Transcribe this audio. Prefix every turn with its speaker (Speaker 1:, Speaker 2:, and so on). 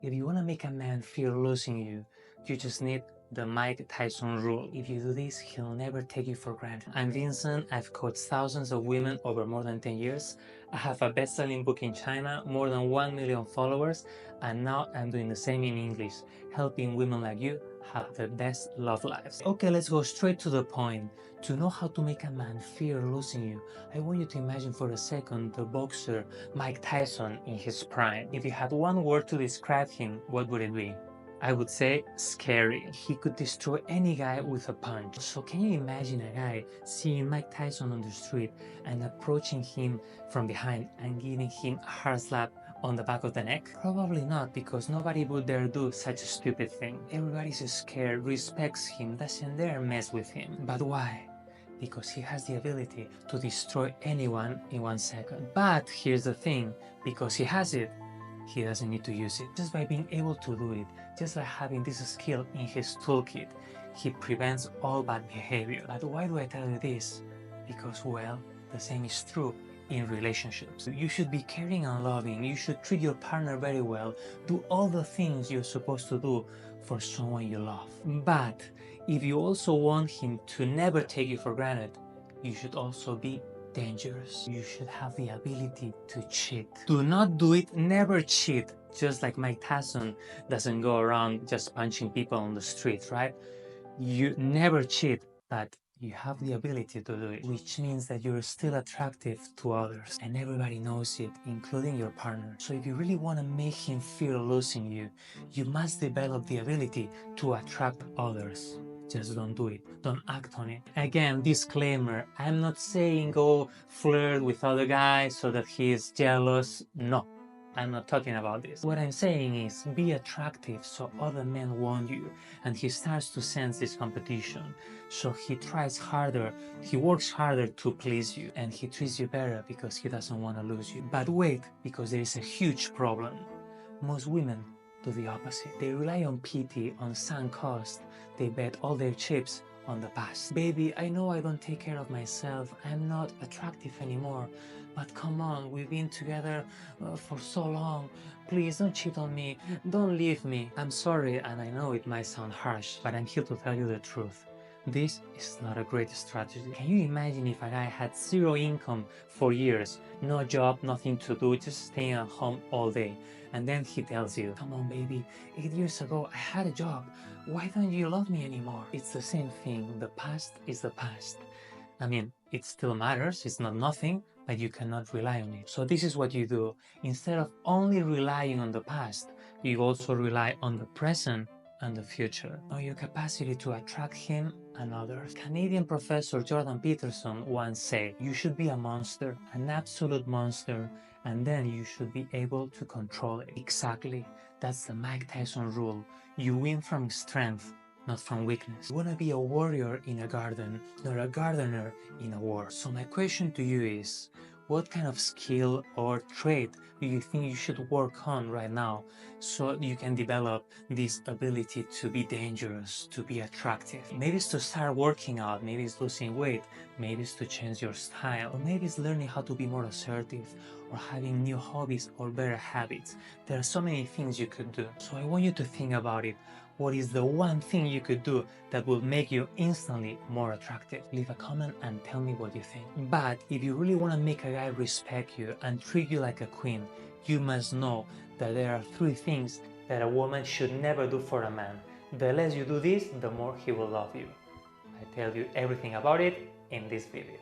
Speaker 1: If you want to make a man fear losing you, you just need the Mike Tyson rule. If you do this, he'll never take you for granted. I'm Vincent. I've coached thousands of women over more than 10 years. I have a best-selling book in China, more than 1 million followers, and now I'm doing the same in English, helping women like you have the best love lives. Okay, let's go straight to the point. To know how to make a man fear losing you, I want you to imagine for a second the boxer Mike Tyson in his prime. If you had one word to describe him, what would it be? I would say scary. He could destroy any guy with a punch. So can you imagine a guy seeing Mike Tyson on the street and approaching him from behind and giving him a hard slap on the back of the neck? Probably not, because nobody would dare do such a stupid thing. Everybody's scared, respects him, doesn't dare mess with him. But why? Because he has the ability to destroy anyone in 1 second. But here's the thing, because he has it, he doesn't need to use it. Just by being able to do it, just by having this skill in his toolkit, he prevents all bad behavior. But why do I tell you this? Because, well, the same is true in relationships. You should be caring and loving, you should treat your partner very well, do all the things you're supposed to do for someone you love. But if you also want him to never take you for granted, you should also be dangerous. You should have the ability to cheat. Do not do it, never cheat. Just like Mike Tyson doesn't go around just punching people on the street, right? You never cheat, but you have the ability to do it, which means that you're still attractive to others, and everybody knows it, including your partner. So if you really want to make him fear losing you, you must develop the ability to attract others. Just don't do it. Don't act on it. Again, disclaimer, I'm not saying go flirt with other guys so that he is jealous. No, I'm not talking about this. What I'm saying is be attractive so other men want you, and he starts to sense this competition. So he tries harder, he works harder to please you, and he treats you better because he doesn't want to lose you. But wait, because there is a huge problem. Most women do the opposite. They rely on pity, on sunk cost. They bet all their chips on the past. Baby, I know I don't take care of myself. I'm not attractive anymore. But come on, we've been together for so long. Please don't cheat on me. Don't leave me. I'm sorry, and I know it might sound harsh, but I'm here to tell you the truth. This is not a great strategy. Can you imagine if a guy had zero income for years, no job, nothing to do, just staying at home all day, and then he tells you, come on baby, 8 years ago I had a job, why don't you love me anymore? It's the same thing, the past is the past. I mean, it still matters, it's not nothing, but you cannot rely on it. So this is what you do. Instead of only relying on the past, you also rely on the present and the future. Know your capacity to attract him and others. Canadian professor Jordan Peterson once said, you should be a monster, an absolute monster, and then you should be able to control it. Exactly. That's the Mike Tyson rule. You win from strength, not from weakness. You want to be a warrior in a garden, not a gardener in a war. So my question to you is, what kind of skill or trait do you think you should work on right now so you can develop this ability to be dangerous, to be attractive? Maybe it's to start working out, maybe it's losing weight, maybe it's to change your style, or maybe it's learning how to be more assertive, or having new hobbies or better habits. There are so many things you could do. So I want you to think about it. What is the one thing you could do that will make you instantly more attractive? Leave a comment and tell me what you think. But if you really want to make a guy respect you and treat you like a queen, you must know that there are 3 things that a woman should never do for a man. The less you do this, the more he will love you. I tell you everything about it in this video.